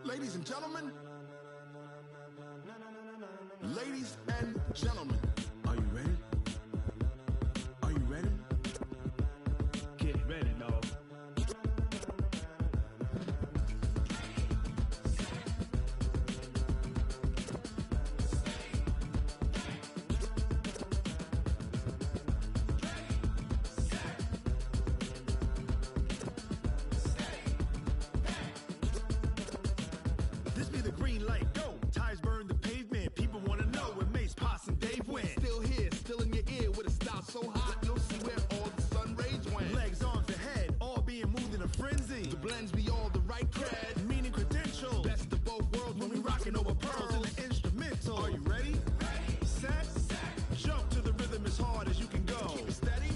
Ladies and gentlemen, ladies and gentlemen, are you ready? Are you ready? Get ready, dog. This be the green light, go. Tires burn the pavement. People want to know where Mace, Poss, and Dave went. Still here, still in your ear with a style so hot, you'll see where all the sun rays went. Legs, arms, and head, all being moved in a frenzy. The blends be all the right cred, meaning credentials. Best of both worlds when we rockin' over pearls in the instrumental. Are you ready? Ready. Set. Jump to the rhythm as hard as you can go. Keep it steady.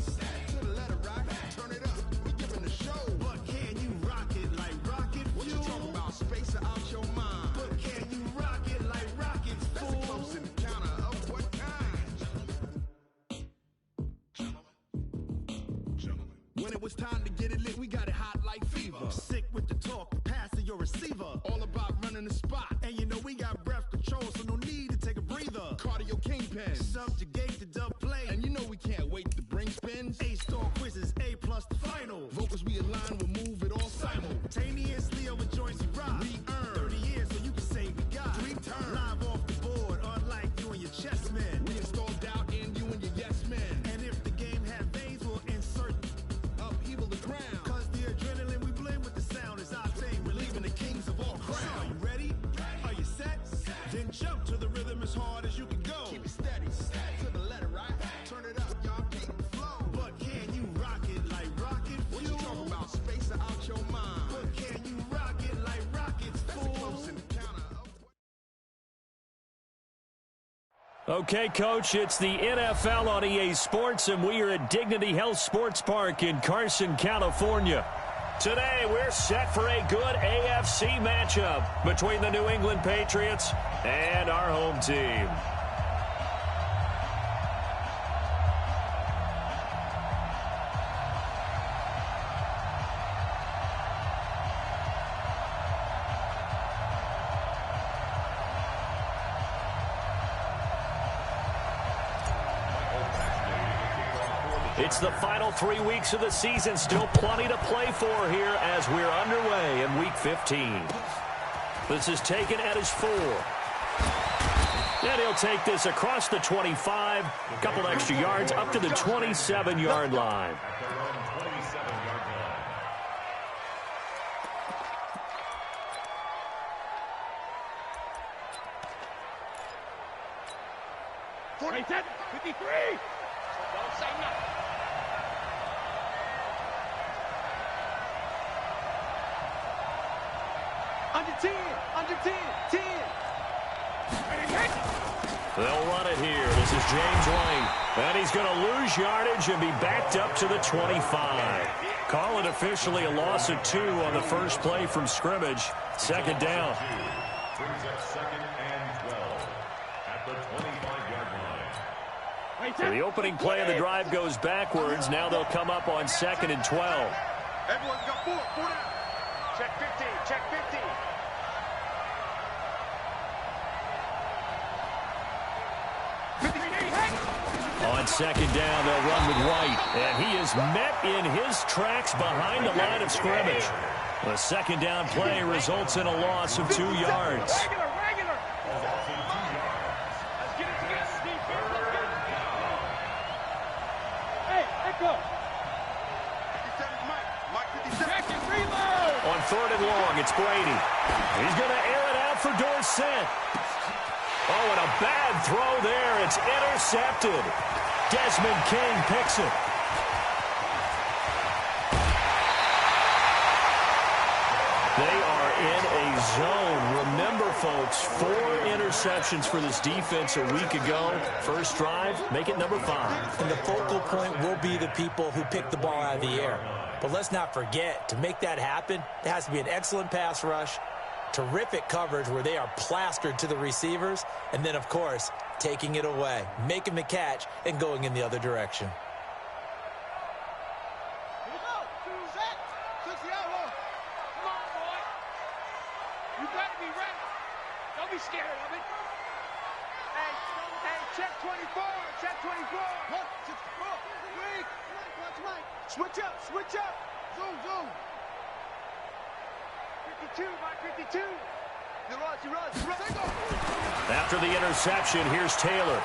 To the letter rock. Turn it up. We giving the show. But can you rock it like rocket fuel? What you talking about? Space or out your mind? But can you rock it like rockets, fool? That's a close encounter of what kind? Gentlemen. When it was time to get it lit, we got it hot like fever. Sick with the talk, the pass to your receiver. All about running the spot. And you know we got breath control, so no need to take a breather. Cardio kingpin. Subjugate the dub play. And you know we can't wait to bring spins. A-star quizzes, A+ the final. Vocals we align, we'll move it all simultaneously over joints we rock. We earn 30 years, so you can say we got 3 turns. Live off the board, unlike you and your chess men. We install doubt in you and your yes men. And if the game had veins, we'll insert upheaval the ground. Cause the adrenaline we blend with the sound is our thing. Relieving the kings of all crowns. So are you ready? Are you set? Then jump to the rhythm as hard as you can go. Keep it steady, to the letter, right? Turn it up, y'all, keep the flow. But can you rock it like rocket fuel? What you talking about? Space or out your mind? But can you rock it like rockets, fool? That's a close encounter of what... Okay, Coach, it's the NFL on EA Sports, and we are at Dignity Health Sports Park in Carson, California. Today, we're set for a good AFC matchup between the New England Patriots and our home team. It's the final 3 weeks of the season. Still plenty to play for here as we're underway in Week 15. This is taken at his 4. And he'll take this across the 25. A couple extra yards up to the 27-yard line. Set, 53. Don't say nothing. Under 10, 10. They'll run it here. This is James White. And he's going to lose yardage and be backed up to the 25. Call it officially a loss of 2 on the first play from scrimmage. Second down. Brings up 2nd and 12 at the 25-yard line. So the opening play of the drive goes backwards. Now they'll come up on 2nd and 12. Everyone's got 4 down. Check 15, check 15. On 2nd down, they'll run with White. And he is met in his tracks behind the line of scrimmage. The 2nd down play results in a loss of 2 yards. Regular. Let's get it together, Steve. Hey, echo. 57's Mike 57. Reload. On 3rd and long, it's Brady. He's going to air it out for Dorsett. Oh, and a bad throw there. It's intercepted. Desmond King picks it. They are in a zone. Remember, folks, 4 interceptions for this defense a week ago. First drive, make it number 5. And the focal point will be the people who pick the ball out of the air. But let's not forget, to make that happen, there has to be an excellent pass rush, terrific coverage where they are plastered to the receivers, and then, of course, taking it away, making the catch, and going in the other direction. You better be ready. Don't be scared of it. Hey, check 24. Check 24. Look, Mike. Watch Mike. Switch up. Zoom. 52, Mike, 52. He runs. After the interception, here's Taylor.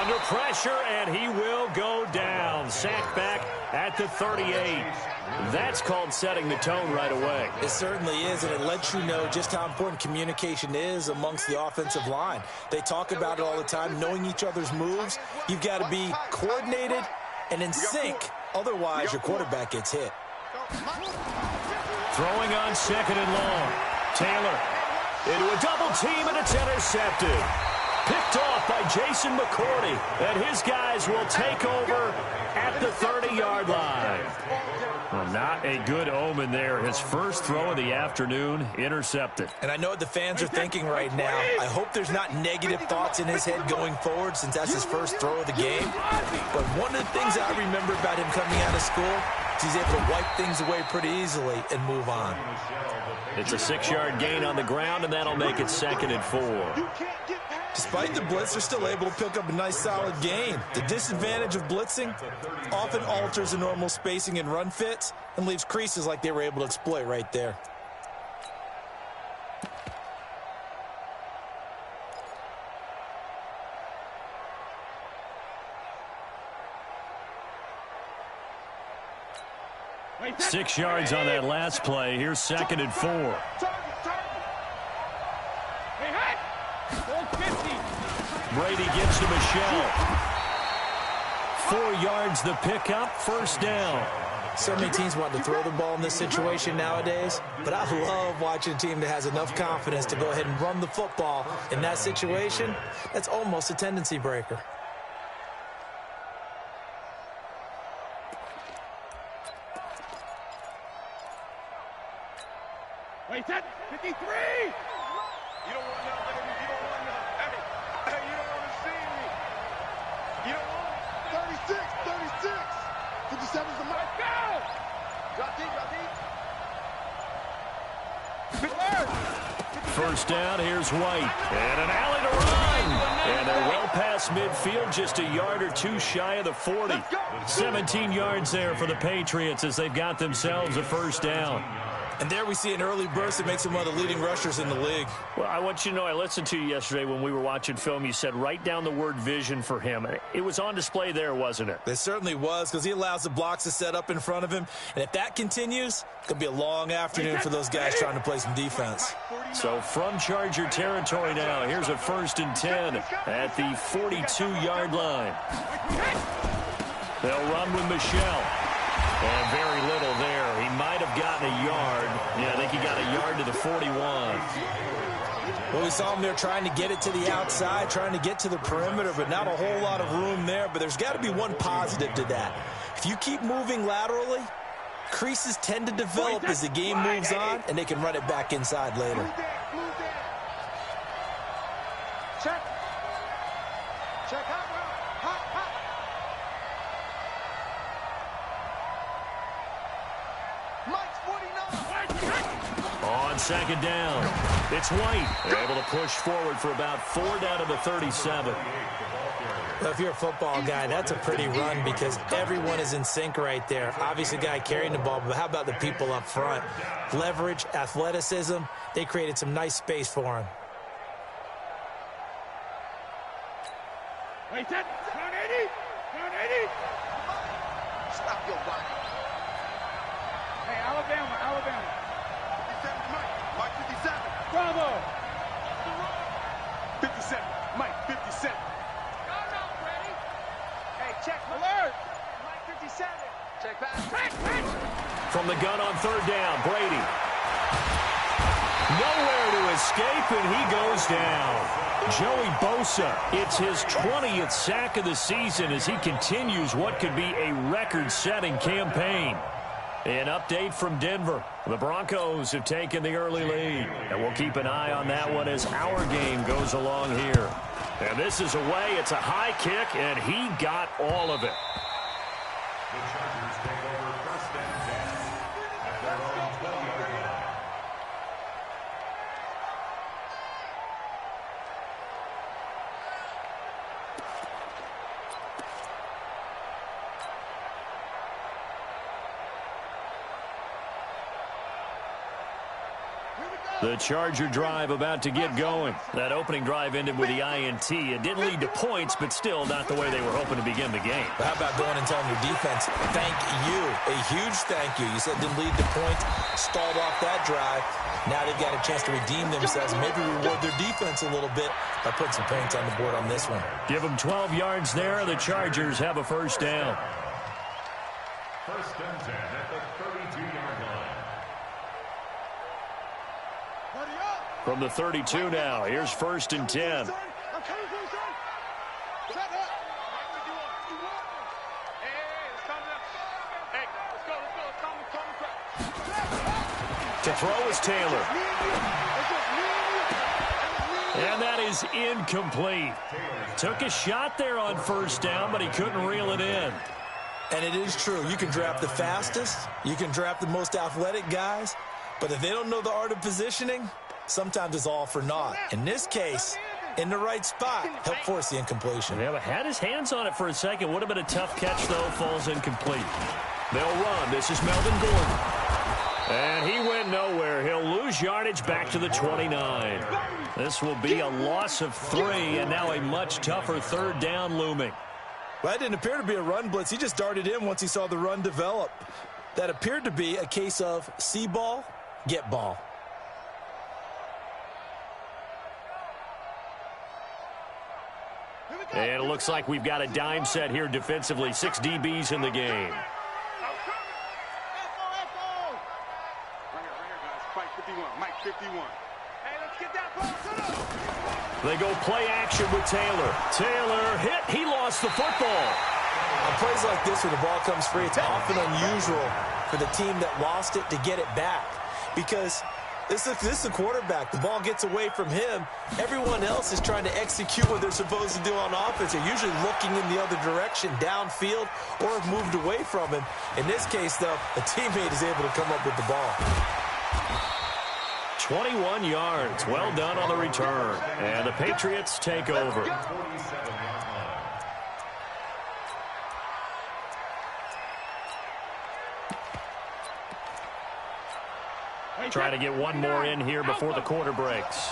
Under pressure, and he will go down. Sacked back at the 38. That's called setting the tone right away. It certainly is, and it lets you know just how important communication is amongst the offensive line. They talk about it all the time, knowing each other's moves. You've got to be coordinated and in sync. Otherwise, your quarterback gets hit. Throwing on 2nd and long. Taylor into a double team, and it's intercepted. Picked off by Jason McCourty, and his guys will take over at the 30-yard line. Well, not a good omen there. His first throw of the afternoon, intercepted. And I know what the fans are thinking right now. I hope there's not negative thoughts in his head going forward since that's his first throw of the game. But one of the things I remember about him coming out of school is he's able to wipe things away pretty easily and move on. It's a 6-yard gain on the ground, and that'll make it 2nd and 4. Despite the blitz, they're still able to pick up a nice, solid gain. The disadvantage of blitzing often alters the normal spacing and run fits and leaves creases like they were able to exploit right there. Wait, 6 yards on that last play. Here's 2nd and 4. Brady gives to Michelle. 4 yards the pickup, first down. So many teams want to throw the ball in this situation nowadays, but I love watching a team that has enough confidence to go ahead and run the football. In that situation, that's almost a tendency breaker. Wait, that 53! You don't want to know, baby. You don't want to know. Hey, you don't want to see me. You don't want 36. 57's the mark. Go! Drop deep. First down, here's White. And an alley to run. And they're well past midfield, just a yard or two shy of the 40. 17 yards there for the Patriots as they've got themselves a first down. And there we see an early burst that makes him one of the leading rushers in the league. Well, I want you to know, I listened to you yesterday when we were watching film. You said write down the word vision for him. It was on display there, wasn't it? It certainly was, because he allows the blocks to set up in front of him. And if that continues, it's going to be a long afternoon for those guys trying to play some defense. So from Charger territory now, here's a 1st and 10 at the 42-yard line. They'll run with Michelle. And very little there. He might have gotten a yard. Yeah, I think he got a yard to the 41. Well, we saw him there trying to get it to the outside, trying to get to the perimeter, but not a whole lot of room there. But there's got to be one positive to that. If you keep moving laterally, creases tend to develop as the game moves on, and they can run it back inside later. Check. Hot. On 2nd down, it's White. They're able to push forward for about 4 down to the 37. Well, if you're a football guy, that's a pretty run because everyone is in sync right there. Obviously, the guy carrying the ball, but how about the people up front? Leverage, athleticism, they created some nice space for him. Wait, that 180. Stop your body. Hey, Alabama. 57, Mike 57. Bravo. 57, Mike 57. No, Brady. Hey, check. Alert. Mike 57. Check back. From the gun on 3rd down, Brady. Nowhere to escape, and he goes down. Joey Bosa, it's his 20th sack of the season as he continues what could be a record-setting campaign. An update from Denver. The Broncos have taken the early lead, and we'll keep an eye on that one as our game goes along here. And this is away. It's a high kick, and he got all of it. The Chargers take over 1st and 10 at their own 12-yard line. The Charger drive about to get going. That opening drive ended with the INT. It didn't lead to points, but still not the way they were hoping to begin the game. How about going and telling your defense, thank you, a huge thank you. You said didn't lead to points, stalled off that drive. Now they've got a chance to redeem themselves, maybe reward their defense a little bit by putting some points on the board on this one. Give them 12 yards there. The Chargers have a first down. First and 10 at the 32-yard line. From the 32 now, here's first and 10. To throw is Taylor. And that is incomplete. Took a shot there on first down, but he couldn't reel it in. And it is true. You can draft the fastest. You can draft the most athletic guys. But if they don't know the art of positioning, sometimes it's all for naught. In this case, in the right spot, help force the incompletion. Yeah, but had his hands on it for a second. Would have been a tough catch, though. Falls incomplete. They'll run. This is Melvin Gordon. And he went nowhere. He'll lose yardage back to the 29. This will be a loss of 3, and now a much tougher third down looming. Well, that didn't appear to be a run blitz. He just darted in once he saw the run develop. That appeared to be a case of see ball, get ball. And it looks like we've got a dime set here defensively. 6 DBs in the game. They go play action with Taylor. Taylor hit. He lost the football. On plays like this where the ball comes free, it's often unusual for the team that lost it to get it back. Because this is a quarterback. The ball gets away from him. Everyone else is trying to execute what they're supposed to do on offense. They're usually looking in the other direction, downfield, or have moved away from him. In this case, though, a teammate is able to come up with the ball. 21 yards. Well done on the return. And the Patriots take over. Trying to get one more in here before the quarter breaks.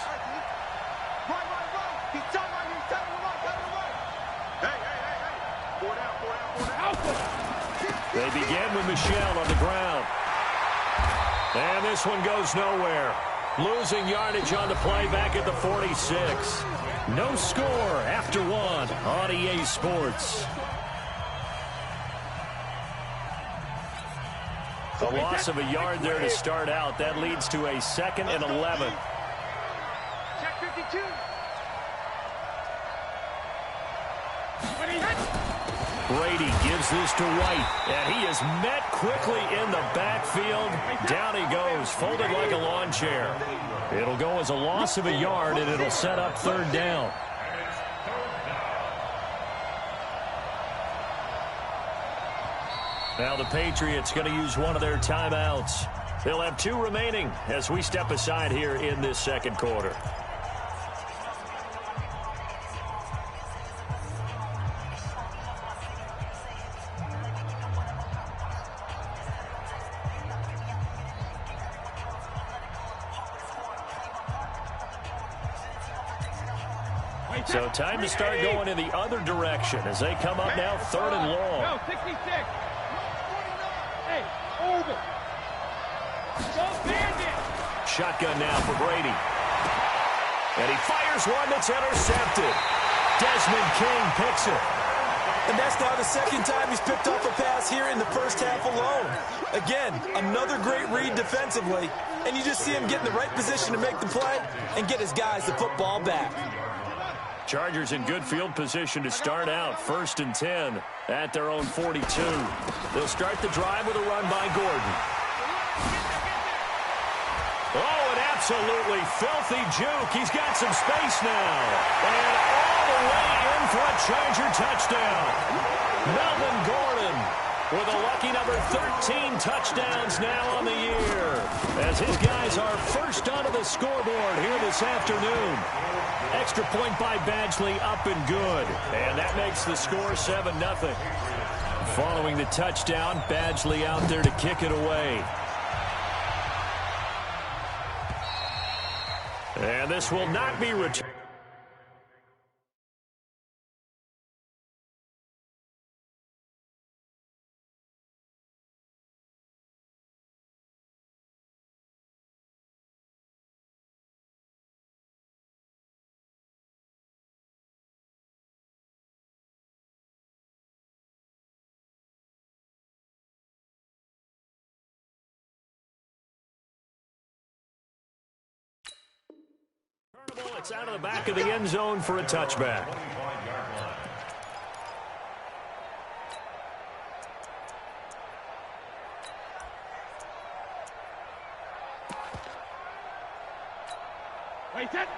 They begin with Michel on the ground. And this one goes nowhere. Losing yardage on the play back at the 46. No score after 1 on EA Sports. A loss of a yard there to start out. That leads to a 2nd and 11. Check 52. Brady gives this to White, and he is met quickly in the backfield. Down he goes, folded like a lawn chair. It'll go as a loss of a yard, and it'll set up 3rd down. Now the Patriots going to use one of their timeouts. They'll have 2 remaining as we step aside here in this 2nd quarter. So time to start going in the other direction as they come up now 3rd and long. No, 66. Hey, over. Go bandit. Shotgun now for Brady. And he fires one that's intercepted. Desmond King picks it. And that's now the 2nd time he's picked off a pass here in the first half alone. Again, another great read defensively. And you just see him get in the right position to make the play and get his guys the football back. Chargers in good field position to start out. 1st and 10 at their own 42. They'll start the drive with a run by Gordon. Oh, an absolutely filthy juke. He's got some space now. And all the way in for a Charger touchdown. Melvin Gordon with a lucky number 13 touchdowns now on the year. As his guys are first onto the scoreboard here this afternoon. Extra point by Badgley up and good. And that makes the score 7-0. Following the touchdown, Badgley out there to kick it away. And this will not be returned. It's out of the back of the end zone for a touchback.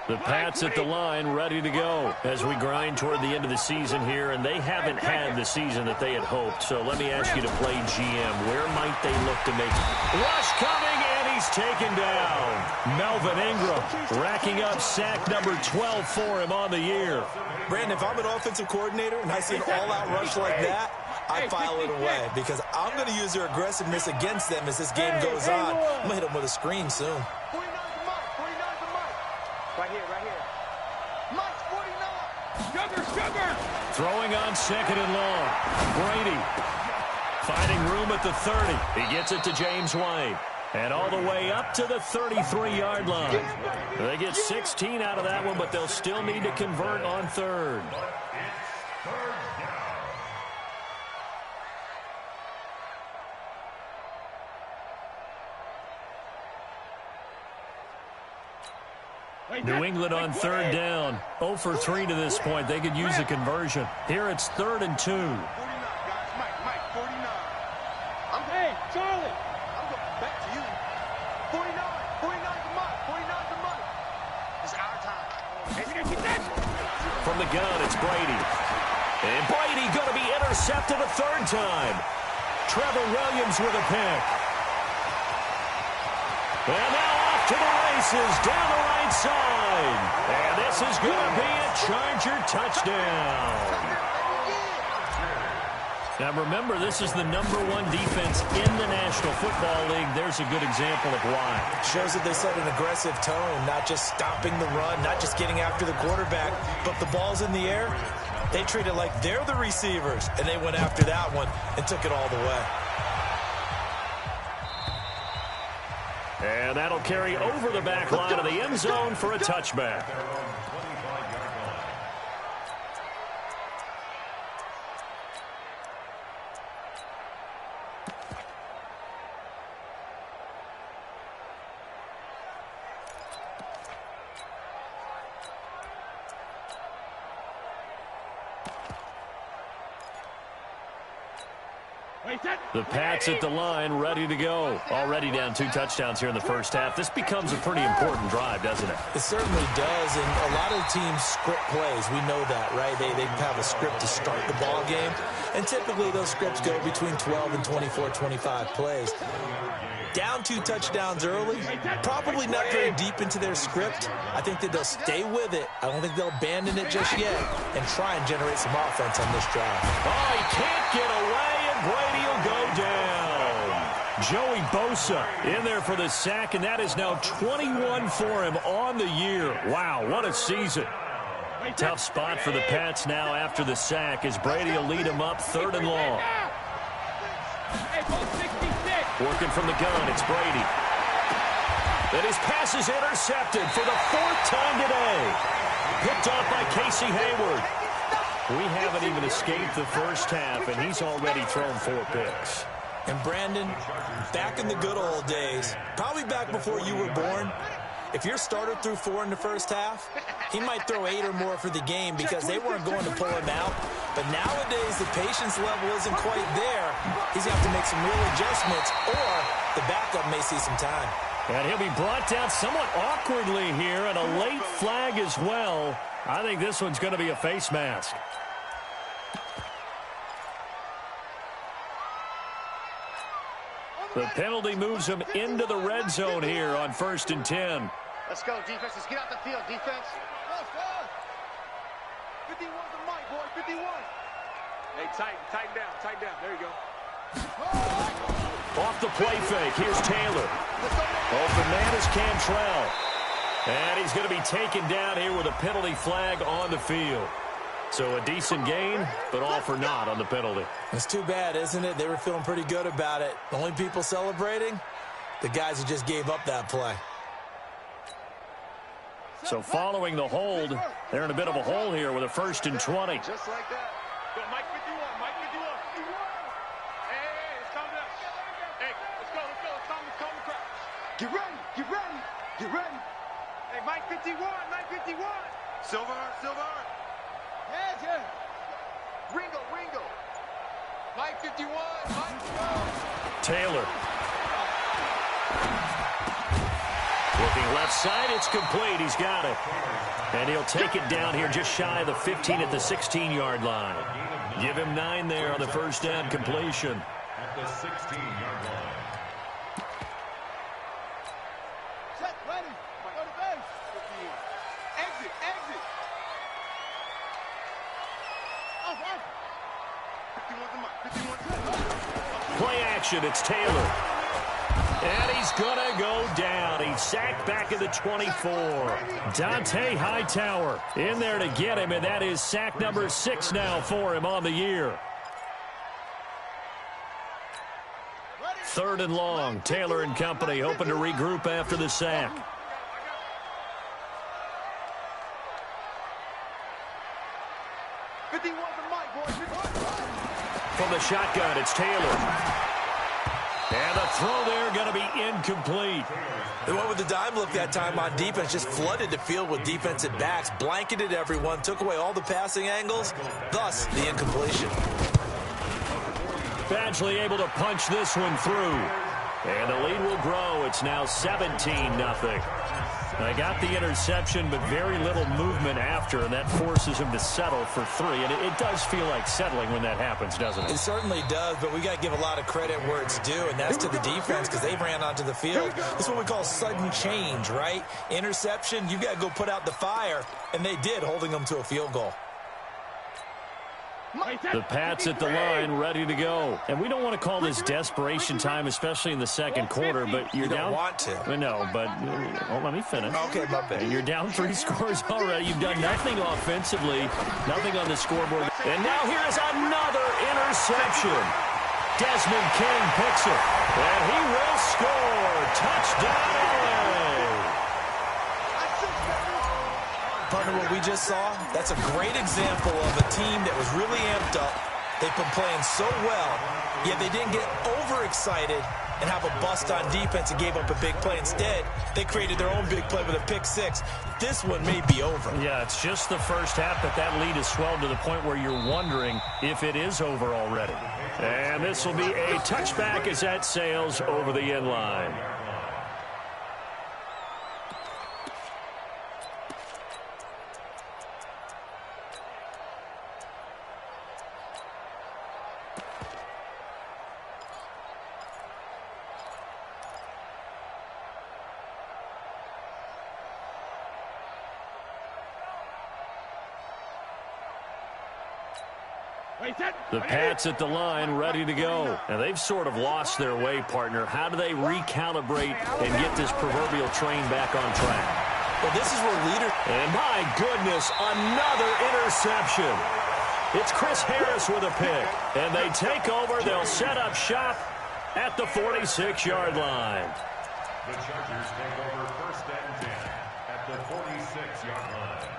The Pats at the line, ready to go as we grind toward the end of the season here, and they haven't had the season that they had hoped. So let me ask you to play GM. Where might they look to make it? Rush coming, and he's taken down. Melvin Ingram racking up sack number 12 for him on the year. Brandon, if I'm an offensive coordinator and I see an all-out rush like that, I file it away because I'm going to use their aggressiveness against them as this game goes on. I'm going to hit them with a screen soon. Right here. Mike, 49. Sugar. Throwing on second and long. Brady finding room at the 30. He gets it to James White. And all the way up to the 33-yard line. They get 16 out of that one, but they'll still need to convert on third. New England on third down. 0 for 3 to this point. They could use a conversion. Here it's 3rd and 2. 49, guys. Mike, 49. Hey, Charlie. I'm going back to you. 49 to Mike. 49 to Mike. It's our time. From the gun, it's Brady. And Brady going to be intercepted a third time. Trevor Williams with a pick. And now off to the races down the right side. And this is going to be a Charger touchdown. Now remember, this is the #1 defense in the National Football League. There's a good example of why. Shows that they set an aggressive tone, not just stopping the run, not just getting after the quarterback, but the ball's in the air. They treat it like they're the receivers, and they went after that one and took it all the way. And that'll carry over the back line of the end zone for a touchback. The Pats at the line, ready to go. Already down 2 touchdowns here in the first half. This becomes a pretty important drive, doesn't it? It certainly does, and a lot of teams script plays. We know that, right? They have a script to start the ball game, and typically those scripts go between 12 and 24, 25 plays. Down 2 touchdowns early, probably not very deep into their script. I think that they'll stay with it. I don't think they'll abandon it just yet and try and generate some offense on this drive. Oh, he can't get away, and Brady will go down. Joey Bosa in there for the sack, and that is now 21 for him on the year. Wow, what a season. Tough spot for the Pats now after the sack as Brady will lead him up 3rd and long. Working from the gun, it's Brady. And his pass is intercepted for the 4th time today. Picked off by Casey Hayward. We haven't even escaped the first half, and he's already thrown 4 picks. And Brandon, back in the good old days, probably back before you were born, if your starter threw 4 in the first half, he might throw 8 or more for the game because they weren't going to pull him out. But nowadays, the patience level isn't quite there. He's going to have to make some real adjustments, or the backup may see some time. And he'll be brought down somewhat awkwardly here, and a late flag as well. I think this one's going to be a face mask. The penalty moves him into the red zone here on 1st and 10. Let's go, defense. Let's get out the field, defense. 51 to Mike, boy. 51. Hey, tighten down. There you go. Off the play fake, here's Taylor. Open man is Cantrell. And he's going to be taken down here with a penalty flag on the field. So a decent gain, but all for naught on the penalty. It's too bad, isn't it? They were feeling pretty good about it. The only people celebrating, the guys who just gave up that play. So following the hold, they're in a bit of a hole here with a 1st and 20. Just like that. Go, Mike 51, Mike 51. Hey, it's coming up. Hey, let's go. It's coming, crowd. Get ready. Hey, Mike 51, Mike 51. Silver. Yeah. Ringo. Mike 51, Mike. Taylor. Looking left side, it's complete. He's got it. And he'll take it down here just shy of the 15 at the 16-yard line. Give him 9 there on the first down completion. At the 16-yard line. Set, ready. Go to base. Exit. Off. 51 Play action, it's Taylor. And he's going to go down. He's sacked back at the 24. Dante Hightower in there to get him, and that is sack number 6 now for him on the year. 3rd and long. Taylor and company hoping to regroup after the sack. From the shotgun, it's Taylor. And the throw there going to be incomplete. They went with the dime look that time on defense, just flooded the field with defensive backs, blanketed everyone, took away all the passing angles, thus the incompletion. Badgley able to punch this one through. And the lead will grow. It's now 17-0. They got the interception, but very little movement after, and that forces him to settle for 3. And it does feel like settling when that happens, doesn't it? It certainly does, but we got to give a lot of credit where it's due, and that's to the defense because they ran onto the field. This is what we call sudden change, right? Interception, you got to go put out the fire, and they did, holding them to a field goal. The Pats at the line, ready to go. And we don't want to call this desperation time, especially in the second quarter, but you're down. You don't want to. No, but let me finish. Okay, my bad. You're down 3 scores already. You've done nothing offensively, nothing on the scoreboard. And now here is another interception. Desmond King picks it, and he will score. Touchdown, LA. Partner, what we just saw, that's a great example of a team that was really amped up. They've been playing so well, yet they didn't get overexcited and have a bust on defense and gave up a big play. Instead, they created their own big play with a pick-6. This one may be over. Yeah, it's just the first half, but that lead has swelled to the point where you're wondering if it is over already. And this will be a touchback as that sails over the end line. The Pats at the line, ready to go. And they've sort of lost their way, partner. How do they recalibrate and get this proverbial train back on track? Well, this is where leader... And my goodness, another interception. It's Chris Harris with a pick. And they take over. They'll set up shop at the 46-yard line. The Chargers take over 1st and 10 at the 46-yard line.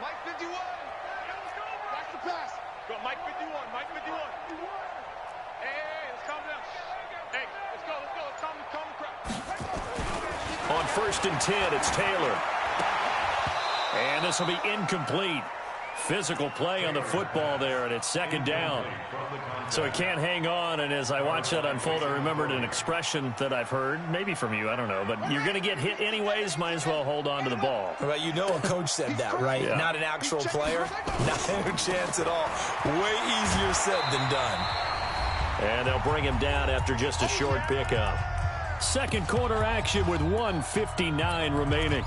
Mike 51. That's the pass. Go, Mike 51. Mike 51. Hey, let's calm down. Hey, let's go. Let's calm the crowd. On 1st and 10, it's Taylor. And this will be incomplete. Physical play on the football there, and it's second down. So he can't hang on, and as I watch that unfold, I remembered an expression that I've heard, maybe from you, I don't know, but you're going to get hit anyways, might as well hold on to the ball. Well, you know a coach said that, right? Yeah. Not an actual player. Not a chance at all. Way easier said than done. And they'll bring him down after just a short pickup. Second quarter action with 1:59 remaining.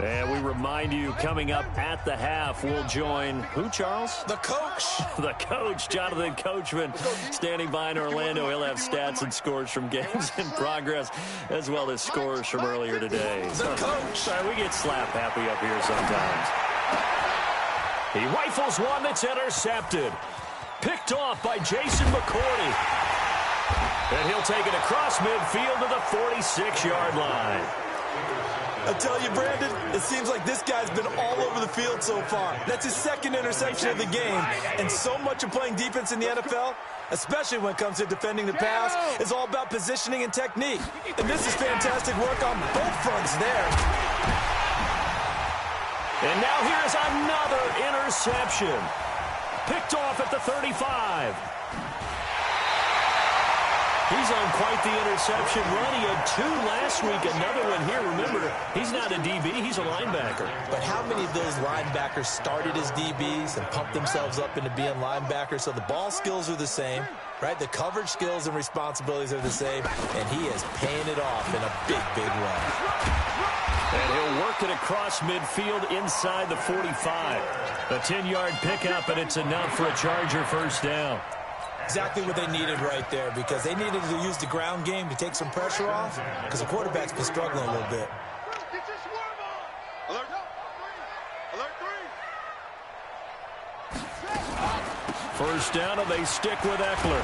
And we remind you, coming up at the half, we'll join who, Charles? The coach. The coach, Jonathan Coachman, standing by in Orlando. He'll have stats and scores from games in progress, as well as scores from earlier today. The coach. Sorry, we get slap happy up here sometimes. He rifles one that's intercepted. Picked off by Jason McCourty. And he'll take it across midfield to the 46-yard line. I tell you, Brandon, it seems like this guy's been all over the field so far. That's his second interception of the game. And so much of playing defense in the NFL, especially when it comes to defending the pass, is all about positioning and technique. And this is fantastic work on both fronts there. And now here's another interception. Picked off at the 35. He's on quite the interception run. He had 2 last week, another one here. Remember, he's not a DB, he's a linebacker. But how many of those linebackers started as DBs and pumped themselves up into being linebackers? So the ball skills are the same, right? The coverage skills and responsibilities are the same, and he is paying it off in a big, big way. And he'll work it across midfield inside the 45. A 10-yard pickup, and it's enough for a Charger first down. Exactly what they needed right there, because they needed to use the ground game to take some pressure off, because the quarterback's been struggling a little bit. Get your swerve on. Alert 3. First down, and they stick with Eckler.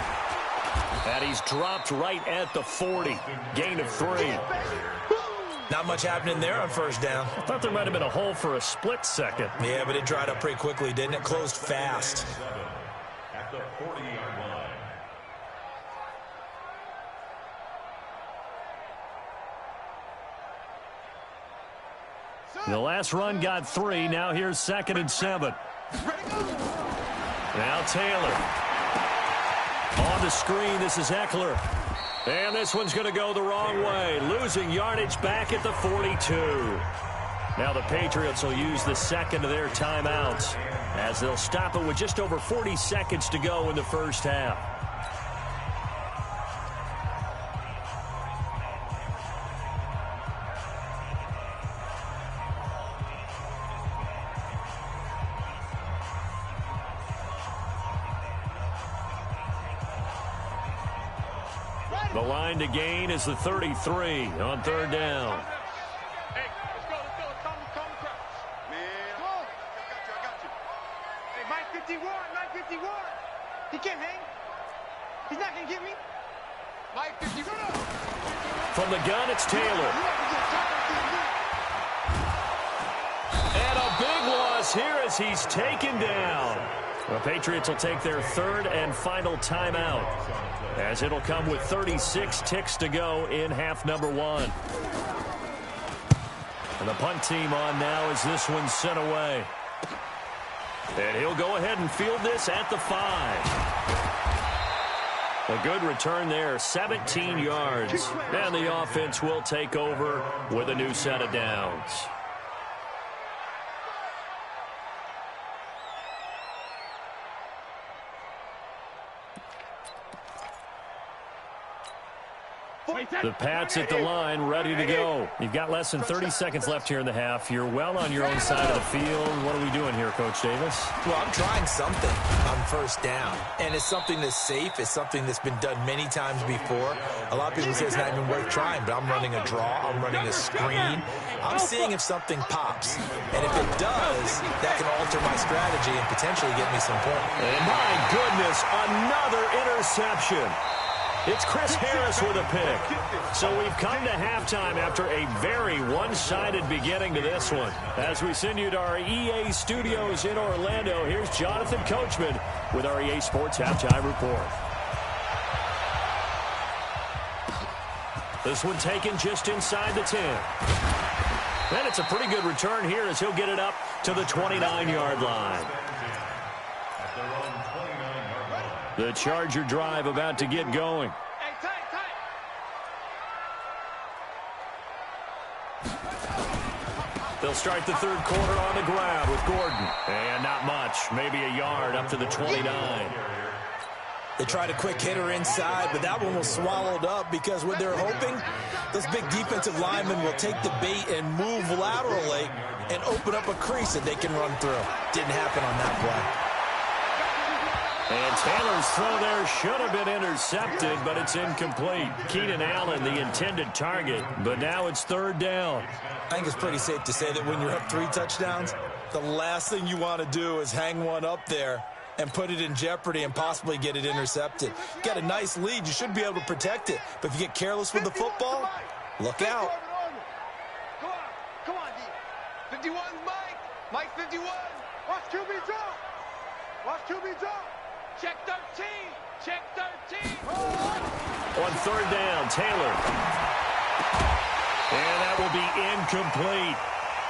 And he's dropped right at the 40. Gain of 3. Not much happening there on first down. I thought there might have been a hole for a split second. Yeah, but it dried up pretty quickly, didn't it? Closed fast. At the 40-yard line. The last run got 3. Now here's 2nd and 7. Now Taylor. On the screen, this is Eckler. And this one's going to go the wrong way. Losing yardage back at the 42. Now the Patriots will use the second of their timeouts, as they'll stop it with just over 40 seconds to go in the first half. The line to gain is the 33 on 3rd down. Hey, let's go. Come crouch. Man, I got you. Hey, Mike 51. He can't hang. He's not going to get me. Mike 51. From the gun, it's Taylor. And a big loss here as he's taken down. The Patriots will take their 3rd and final timeout, as it'll come with 36 ticks to go in half number 1. And the punt team on now as this one's sent away. And he'll go ahead and field this at the 5. A good return there, 17 yards. And the offense will take over with a new set of downs. The Pats at the line, ready to go. You've got less than 30 seconds left here in the half. You're well on your own side of the field. What are we doing here, Coach Davis? Well, I'm trying something on first down. And it's something that's safe. It's something that's been done many times before. A lot of people say it's not even worth trying, but I'm running a draw. I'm running a screen. I'm seeing if something pops. And if it does, that can alter my strategy and potentially get me some points. And my goodness, another interception. It's Chris Harris with a pick. So we've come to halftime after a very one-sided beginning to this one. As we send you to our EA studios in Orlando, here's Jonathan Coachman with our EA Sports Halftime Report. This one taken just inside the 10. And it's a pretty good return here as he'll get it up to the 29-yard line. The Charger drive about to get going. They'll start the third quarter on the ground with Gordon. And not much, maybe a yard up to the 29. They tried a quick hitter inside, but that one was swallowed up because what they're hoping, those big defensive linemen will take the bait and move laterally and open up a crease that they can run through. Didn't happen on that play. And Taylor's throw there should have been intercepted, but it's incomplete. Keenan Allen, the intended target, but now it's third down. I think it's pretty safe to say that when you're up 3 touchdowns, the last thing you want to do is hang one up there and put it in jeopardy and possibly get it intercepted. You got a nice lead. You should be able to protect it. But if you get careless with the football, look out. Come on, D. 51's Mike. Mike 51. Watch QB drop. Watch QB drop. Check 13. Check 13. On third down, Taylor. And that will be incomplete.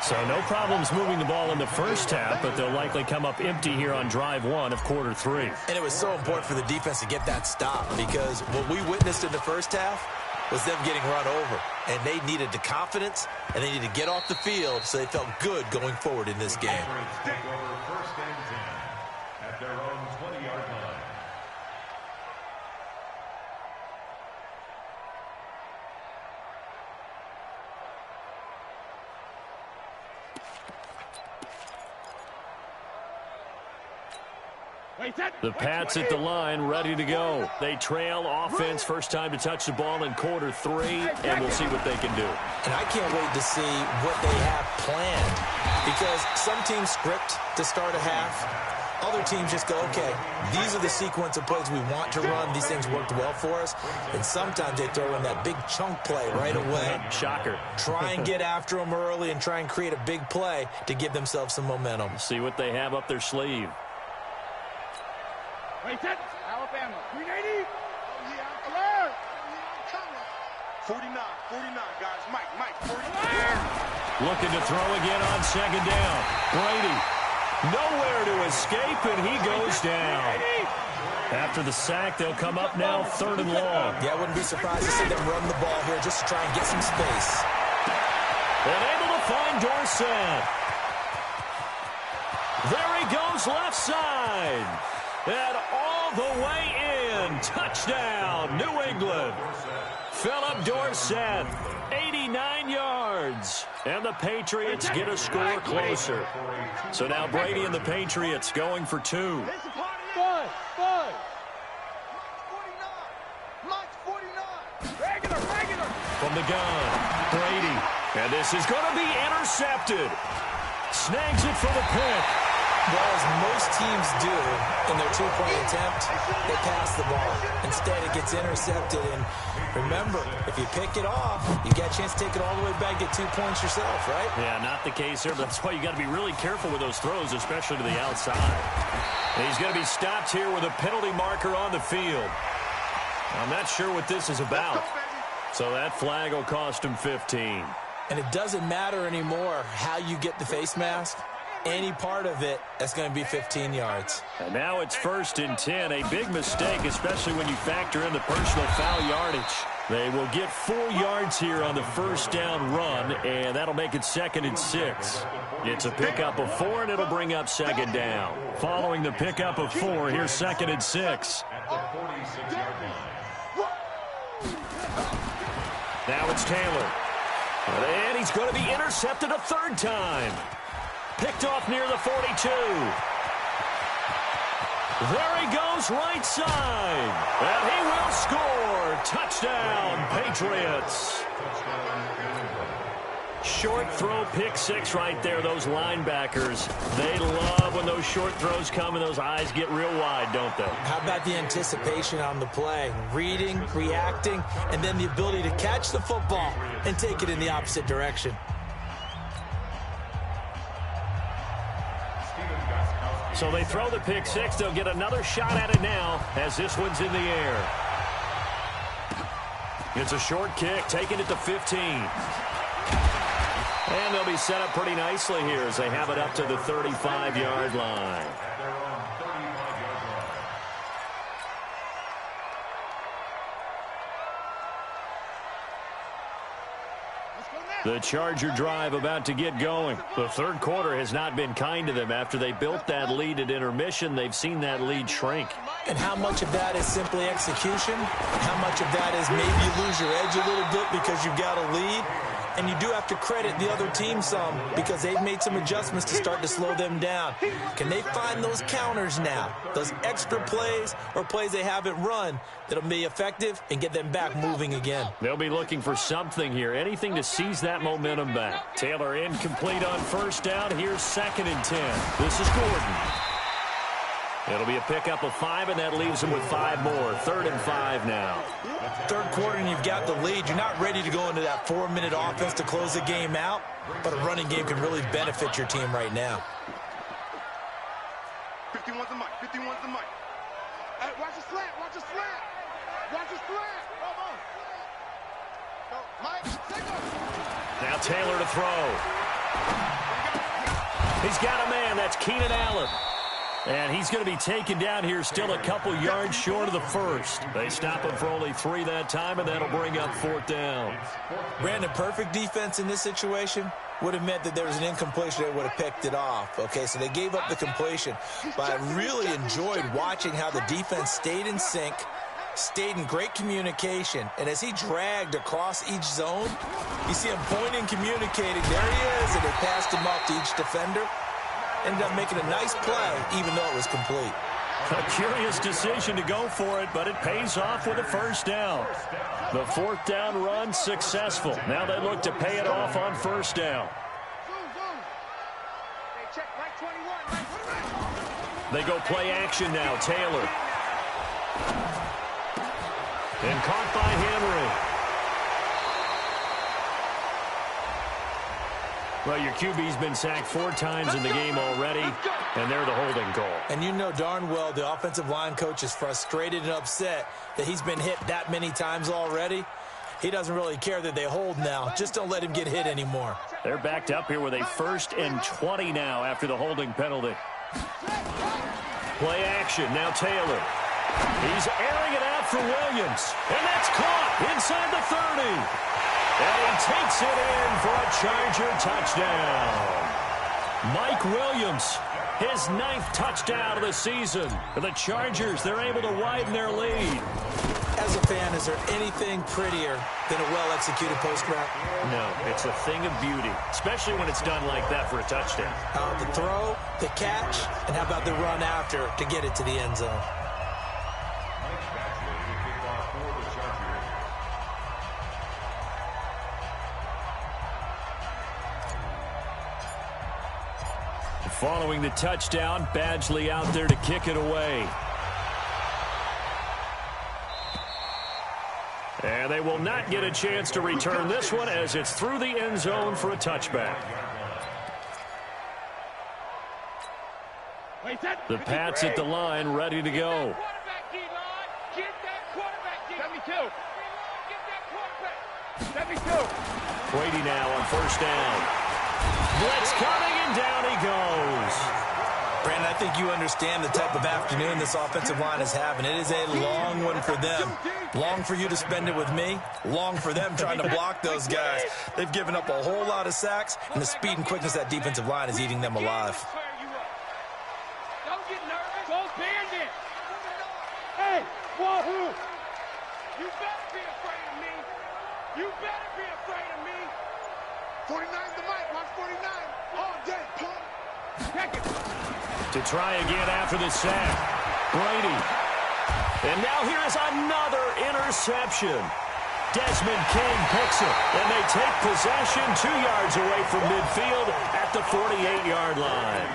So no problems moving the ball in the first half, but they'll likely come up empty here on drive 1 of quarter 3. And it was so important for the defense to get that stop because what we witnessed in the first half was them getting run over. And they needed the confidence, and they needed to get off the field so they felt good going forward in this game. Take over first and 10 at their own 20-yard line. The Pats at the line, ready to go. They trail offense, first time to touch the ball in quarter 3, and we'll see what they can do. And I can't wait to see what they have planned because some teams script to start a half. Other teams just go, okay, these are the sequence of plays we want to run. These things worked well for us. And sometimes they throw in that big chunk play right away. Shocker. Try and get after them early and try and create a big play to give themselves some momentum. See what they have up their sleeve. Alabama. 380. Alert. 49, guys. Mike, 49. Looking to throw again on second down. Brady, nowhere to escape, and he goes down. After the sack, they'll come up now third and long. Yeah, I wouldn't be surprised to see them run the ball here just to try and get some space. And able to find Dorsett. There he goes left side. And all the way in. Touchdown, New England. Philip Dorsett, 89 yards. And the Patriots get a score closer. So now Brady and the Patriots going for 2. Five. Mike's 49. Regular. From the gun, Brady. And this is going to be intercepted. Snags it for the pick. Well, as most teams do in their two-point attempt, they pass the ball. Instead, it gets intercepted. And remember, if you pick it off, you got a chance to take it all the way back, get 2 points yourself, right? Yeah, not the case here, but that's why you got to be really careful with those throws, especially to the outside. And he's going to be stopped here with a penalty marker on the field. I'm not sure what this is about. So that flag will cost him 15. And it doesn't matter anymore how you get the face mask. Any part of it, that's going to be 15 yards. And now it's 1st and 10. A big mistake, especially when you factor in the personal foul yardage. They will get 4 yards here on the first down run, and that'll make it 2nd and 6. It's a pickup of 4, and it'll bring up 2nd down. Following the pickup of 4, here's 2nd and 6. Now it's Taylor. And he's going to be intercepted a 3rd time. Picked off near the 42. There he goes right side. And he will score. Touchdown, Patriots. Short throw, pick 6 right there. Those linebackers, they love when those short throws come and those eyes get real wide, don't they? How about the anticipation on the play? Reading, reacting, and then the ability to catch the football and take it in the opposite direction. So they throw the pick 6. They'll get another shot at it now as this one's in the air. It's a short kick, taking it to 15. And they'll be set up pretty nicely here as they have it up to the 35-yard line. The Charger drive about to get going. The third quarter has not been kind to them. After they built that lead at intermission, they've seen that lead shrink. And how much of that is simply execution? How much of that is maybe you lose your edge a little bit because you've got a lead? And you do have to credit the other team some because they've made some adjustments to start to slow them down. Can they find those counters now, those extra plays or plays they haven't run that'll be effective and get them back moving again? They'll be looking for something here, anything to seize that momentum back. Taylor incomplete on first down. Here's 2nd and 10. This is Gordon. It'll be a pickup of 5, and that leaves them with 5 more. 3rd and 5 now. Third quarter, and you've got the lead. You're not ready to go into that 4-minute offense to close the game out, but a running game can really benefit your team right now. 51's the mic. 51's the mic. Hey, watch the slant. Watch the slant. Watch the slant. Come on. Go, Mike. Now Taylor to throw. He's got a man. That's Keenan Allen. And he's going to be taken down here, still a couple yards short of the first. They stop him for only 3 that time, and that'll bring up 4th down. Brandon, perfect defense in this situation would have meant that there was an incompletion. They would have picked it off. Okay, so they gave up the completion. But I really enjoyed watching how the defense stayed in sync, stayed in great communication. And as he dragged across each zone, you see him pointing, communicating. There he is, and they passed him off to each defender. Ended up making a nice play, even though it was complete. A curious decision to go for it, but it pays off with a 1st down. The 4th down run successful. Now they look to pay it off on 1st down. They go play action now. Taylor. And caught by Henry. Well, your QB's been sacked 4 times in the game already, and they're the holding call. And you know darn well the offensive line coach is frustrated and upset that he's been hit that many times already. He doesn't really care that they hold now. Just don't let him get hit anymore. They're backed up here with a 1st and 20 now after the holding penalty. Play action. Now Taylor. He's airing it out for Williams. And that's caught inside the 30. And he takes it in for a Charger touchdown. Mike Williams, his 9th touchdown of the season. For the Chargers, they're able to widen their lead. As a fan, is there anything prettier than a well-executed post route? No, it's a thing of beauty, especially when it's done like that for a touchdown. The throw, the catch, and how about the run after to get it to the end zone? Following the touchdown, Badgley out there to kick it away. And they will not get a chance to return this one as it's through the end zone for a touchback. The Pats at the line, ready to go. Brady now on 1st down. Blitz coming, and down he goes. Brandon, I think you understand the type of afternoon this offensive line is having. It is a long one for them. Long for you to spend it with me. Long for them trying to block those guys. They've given up a whole lot of sacks, and the speed and quickness of that defensive line is eating them alive. Don't get nervous. Go bandit. Hey, wahoo. You better be afraid of me. You better be afraid of me. 49's the mic. Watch 49. All day, punk. Check it. To try again after the sack. Brady. And now here is another interception. Desmond King picks it, and they take possession 2 yards away from midfield at the 48-yard line.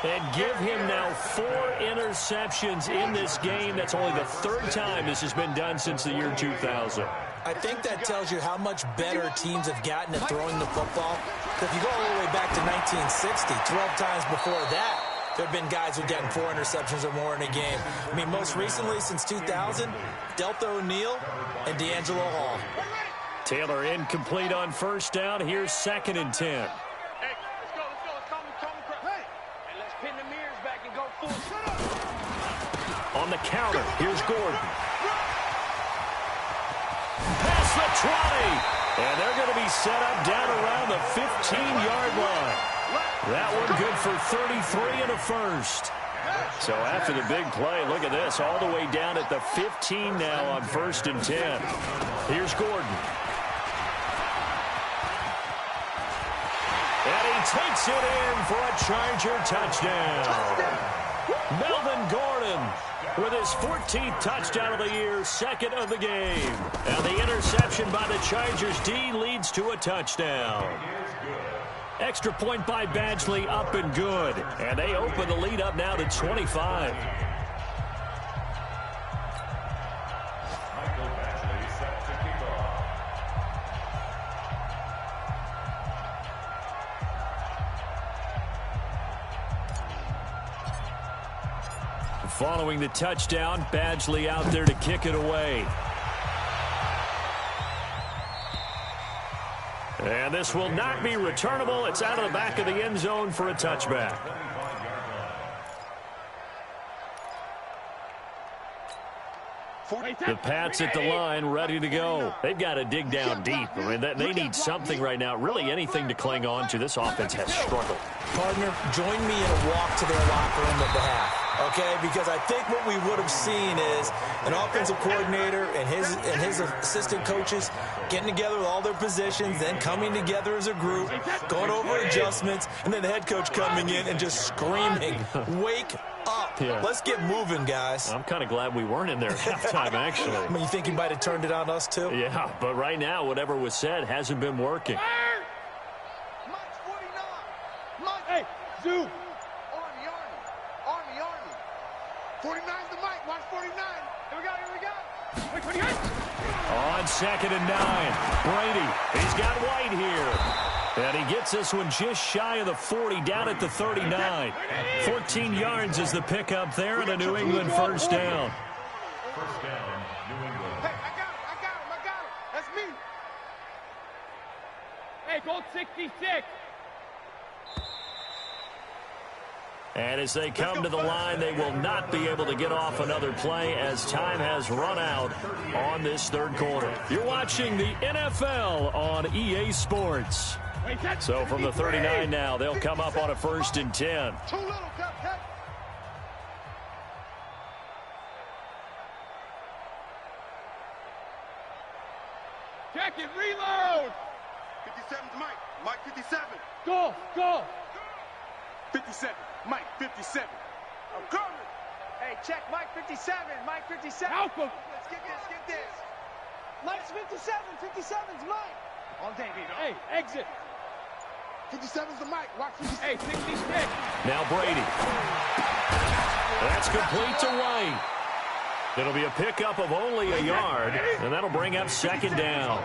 And give him now 4 interceptions in this game. That's only the 3rd time this has been done since the year 2000. I think that tells you how much better teams have gotten at throwing the football. If you go all the way back to 1960, 12 times before that, there have been guys who've gotten 4 interceptions or more in a game. I mean, most recently, since 2000, Delta O'Neal and D'Angelo Hall. Taylor incomplete on first down. Here's 2nd and 10. Hey, let's go. Let's come. Hey, let's pin the mirrors back and go full. Shut up. On the counter, here's Gordon. Past the 20. And they're going to be set up down around the 15-yard line. That one good for 33 and a first. So after the big play, look at this, all the way down at the 15 now on 1st and 10. Here's Gordon. And he takes it in for a Charger touchdown. Melvin Gordon with his 14th touchdown of the year, 2nd of the game. And the interception by the Chargers D leads to a touchdown. Extra point by Badgley, up and good. And they open the lead up now to 25. Following the touchdown, Badgley out there to kick it away. And this will not be returnable. It's out of the back of the end zone for a touchback. The Pats at the line, ready to go. They've got to dig down deep. I mean, they need something right now, really anything to cling on to. This offense has struggled. Partner, join me in a walk to their locker room at the half, okay? Because I think what we would have seen is an offensive coordinator and his assistant coaches getting together with all their positions, then coming together as a group, going over adjustments, and then the head coach coming in and just screaming, "Wake up. Yeah. Let's get moving, guys." I'm kind of glad we weren't in there at halftime, actually. I mean, you think he might have turned it on us, too? Yeah, but right now, whatever was said hasn't been working. Mike's 49. Mike. Hey, Zoo. Army. 49's the Mike. Watch 49. Here we go. Wait, 28. On 2nd and 9. Brady, he's got White here. And he gets this one just shy of the 40, down at the 39. 14 yards is the pickup there, and a New England first down. First down, New England. Hey, I got him. That's me. Hey, Gold 66. And as they come to the line, they will not be able to get off another play as time has run out on this third quarter. You're watching the NFL on EA Sports. So from the 39 now, they'll come up on a 1st and 10. Too little, Captain. Check it, reload. 57's Mike. Mike 57. Go. 57. Mike 57. I'm coming. Hey, check Mike 57. Mike 57. Help him. Let's get this. Mike's 57. 57's Mike. All day, baby. Hey, exit. 57's the Mike. Watch 56. Hey, 66. Now Brady. That's complete to White. It'll be a pickup of only a yard, and that'll bring up 2nd down.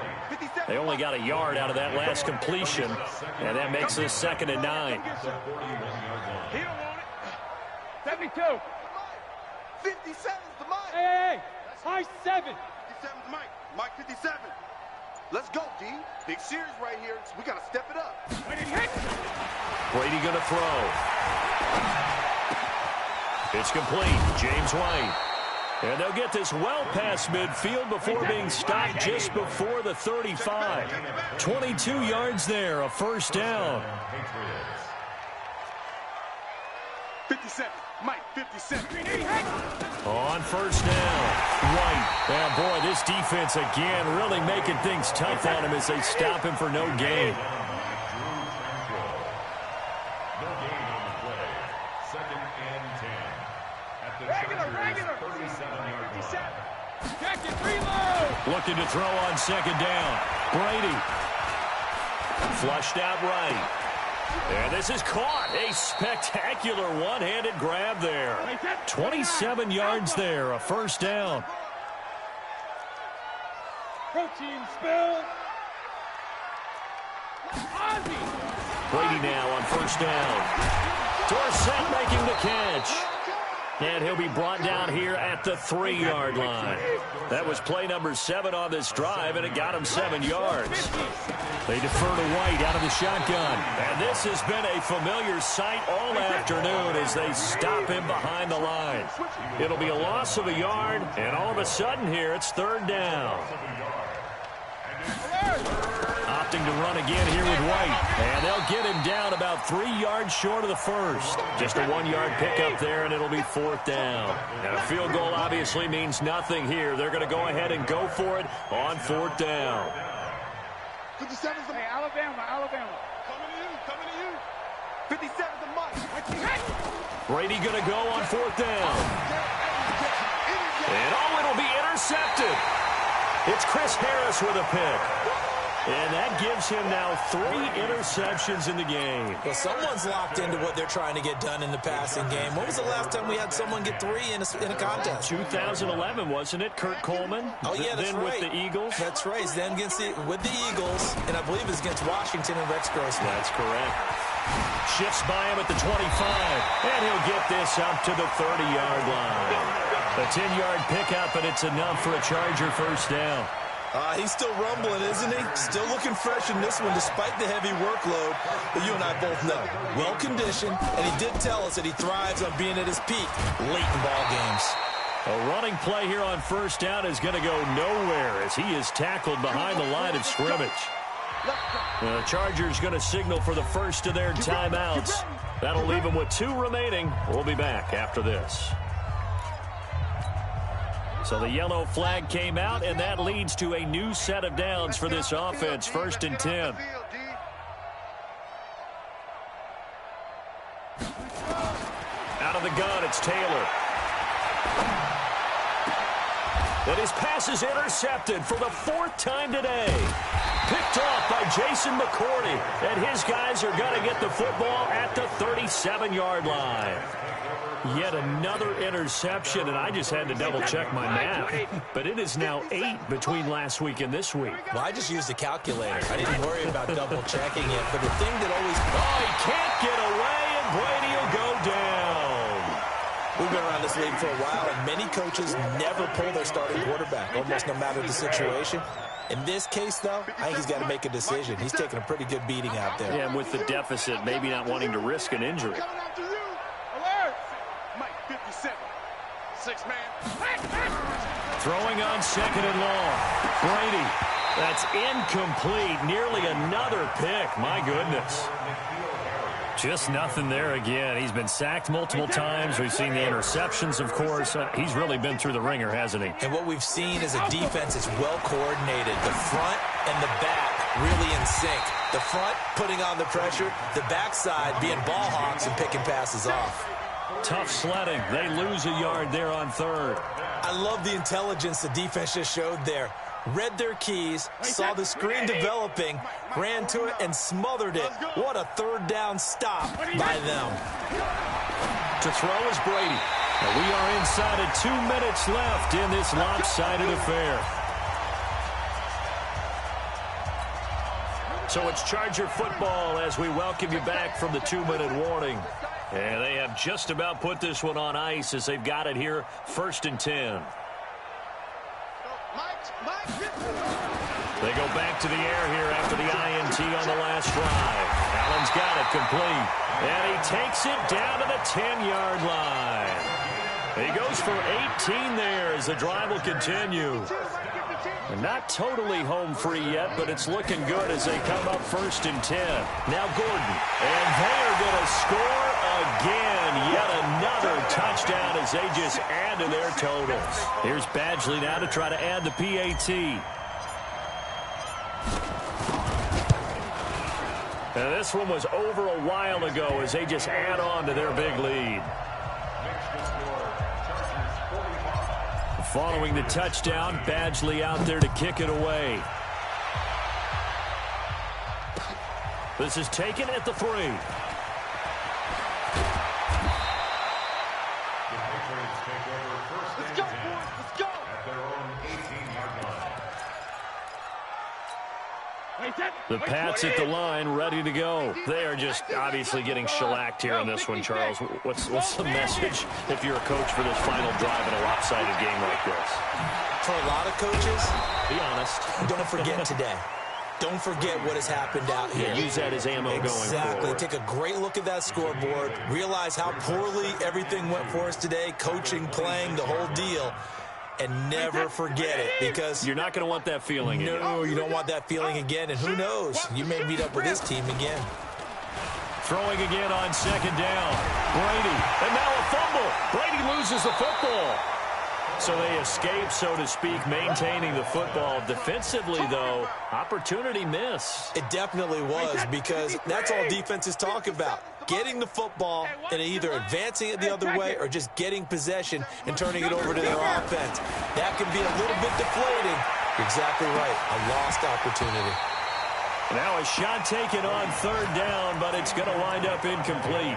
They only got a yard out of that last completion, and that makes this 2nd and 9. He don't want it. 72. 57's the Mike. Hey. High 7. 57's Mike. Mike 57. Let's go, D. Big series right here. We got to step it up. Brady going to throw. It's complete. James White. And they'll get this well past midfield before being stopped just before the 35. 22 yards there, a first down. 57. Mike, 57. On first down, White. And boy, this defense again really making things tough on him as they stop him for no gain. No gain on the play. 2nd and 10. At the Chargers' 37-yard line. Check it, reload. Looking to throw on 2nd down. Brady. Flushed out right. And this is caught. A spectacular one-handed grab there. 27 yards there, a first down. Protein spill. Brady now on first down. Dorsett making the catch. And he'll be brought down here at the 3-yard line. That was play number 7 on this drive, and it got him 7 yards. They defer to White out of the shotgun. And this has been a familiar sight all afternoon as they stop him behind the line. It'll be a loss of a yard, and all of a sudden here it's 3rd down. Opting to run again here with White. And they'll get him down about 3 yards short of the first. Just a 1-yard pickup there, and it'll be 4th down. And a field goal obviously means nothing here. They're going to go ahead and go for it on 4th down. 57's the Alabama. Coming to you. 57's the Mike. Brady going to go on 4th down. And it'll be intercepted. It's Chris Harris with a pick. And that gives him now 3 interceptions in the game. Well, someone's locked into what they're trying to get done in the passing game. When was the last time we had someone get 3 in a contest? 2011, wasn't it? Kurt Coleman? Oh, yeah, that's then right. With the Eagles? That's right. Then with the Eagles, and I believe it's against Washington and Rex Grossman. That's correct. Shifts by him at the 25, and he'll get this up to the 30-yard line. A 10-yard pickup, and it's enough for a Charger first down. He's still rumbling, isn't he? Still looking fresh in this one despite the heavy workload. But you and I both know, well-conditioned, and he did tell us that he thrives on being at his peak late in ball games. A running play here on first down is going to go nowhere as he is tackled behind the line of scrimmage. The Chargers going to signal for the first of their timeouts. That'll leave them with 2 remaining. We'll be back after this. So the yellow flag came out, and that leads to a new set of downs for this offense. 1st and 10. Out of the gun, it's Taylor. And his pass is intercepted for the 4th time today. Picked off by Jason McCourty, and his guys are going to get the football at the 37-yard line. Yet another interception, and I just had to double-check my math. But it is now 8 between last week and this week. Well, I just used a calculator. I didn't worry about double-checking it. But the thing that always... Oh, he can't get away, and Brady will go down. We've been around this league for a while, and many coaches never pull their starting quarterback, almost no matter the situation. In this case, though, I think he's got to make a decision. He's taking a pretty good beating out there. Yeah, and with the deficit, maybe not wanting to risk an injury. Throwing on 2nd and long. Brady. That's incomplete. Nearly another pick. My goodness. Just nothing there again. He's been sacked multiple times. We've seen the interceptions, of course. He's really been through the ringer, hasn't he? And what we've seen is a defense is well coordinated. The front and the back really in sync. The front putting on the pressure. The backside being ball hawks and picking passes off. Tough sledding. They lose a yard there on 3rd. I love the intelligence the defense just showed there. Read their keys, saw the screen developing, ran to it, and smothered it. What a 3rd down stop by them. To throw is Brady. And we are inside of 2 minutes left in this lopsided affair. So it's Charger football as we welcome you back from the 2-minute warning. And they have just about put this one on ice as they've got it here, 1st and 10. They go back to the air here after the INT on the last drive. Allen's got it complete. And he takes it down to the 10-yard line. He goes for 18 there as the drive will continue. And not totally home free yet, but it's looking good as they come up 1st and 10. Now Gordon. And they are going to score again. Yet another touchdown as they just add to their totals. Here's Badgley now to try to add the PAT. And this one was over a while ago as they just add on to their big lead. Following the touchdown, Badgley out there to kick it away. This is taken at the 3. Let's go, boys. Let's go. At their own 18-yard line. The Pats at the line, ready to go. They are just obviously getting shellacked here in this one, Charles. What's the message if you're a coach for this final drive in a lopsided game like this? For a lot of coaches, be honest. Don't forget today. Don't forget what has happened out here. Yeah, use that as ammo going forward. Exactly. Take a great look at that scoreboard. Realize how poorly everything went for us today. Coaching, playing, the whole deal. And never forget it, because you're not going to want that feeling again. No, you don't want that feeling again. And who knows? You may meet up with this team again. Throwing again on second down. Brady. And now a fumble. Brady loses the football. So they escape, so to speak, maintaining the football. Defensively, though, opportunity miss. It definitely was, because that's all defenses talk about. Getting the football and either advancing it the other way or just getting possession and turning it over to their offense. That can be a little bit deflating. You're exactly right. A lost opportunity. Now a shot taken on third down, but it's going to wind up incomplete.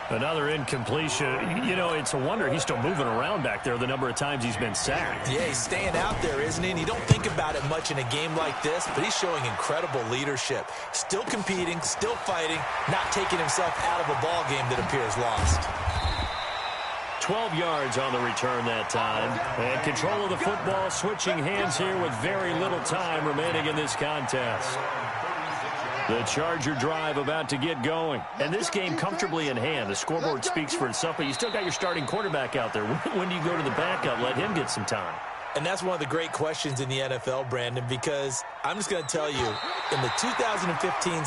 Another incompletion. You know, it's a wonder he's still moving around back there the number of times he's been sacked. Yeah, he's staying out there, isn't he? And you don't think about it much in a game like this, but he's showing incredible leadership. Still competing, still fighting, not taking himself out of a ball game that appears lost. 12 yards on the return that time. And control of the football, switching hands here with very little time remaining in this contest. The Charger drive about to get going. And this game comfortably in hand. The scoreboard speaks for itself, but you still got your starting quarterback out there. When do you go to the backup? Let him get some time. And that's one of the great questions in the NFL, Brandon, because I'm just going to tell you, in the 2015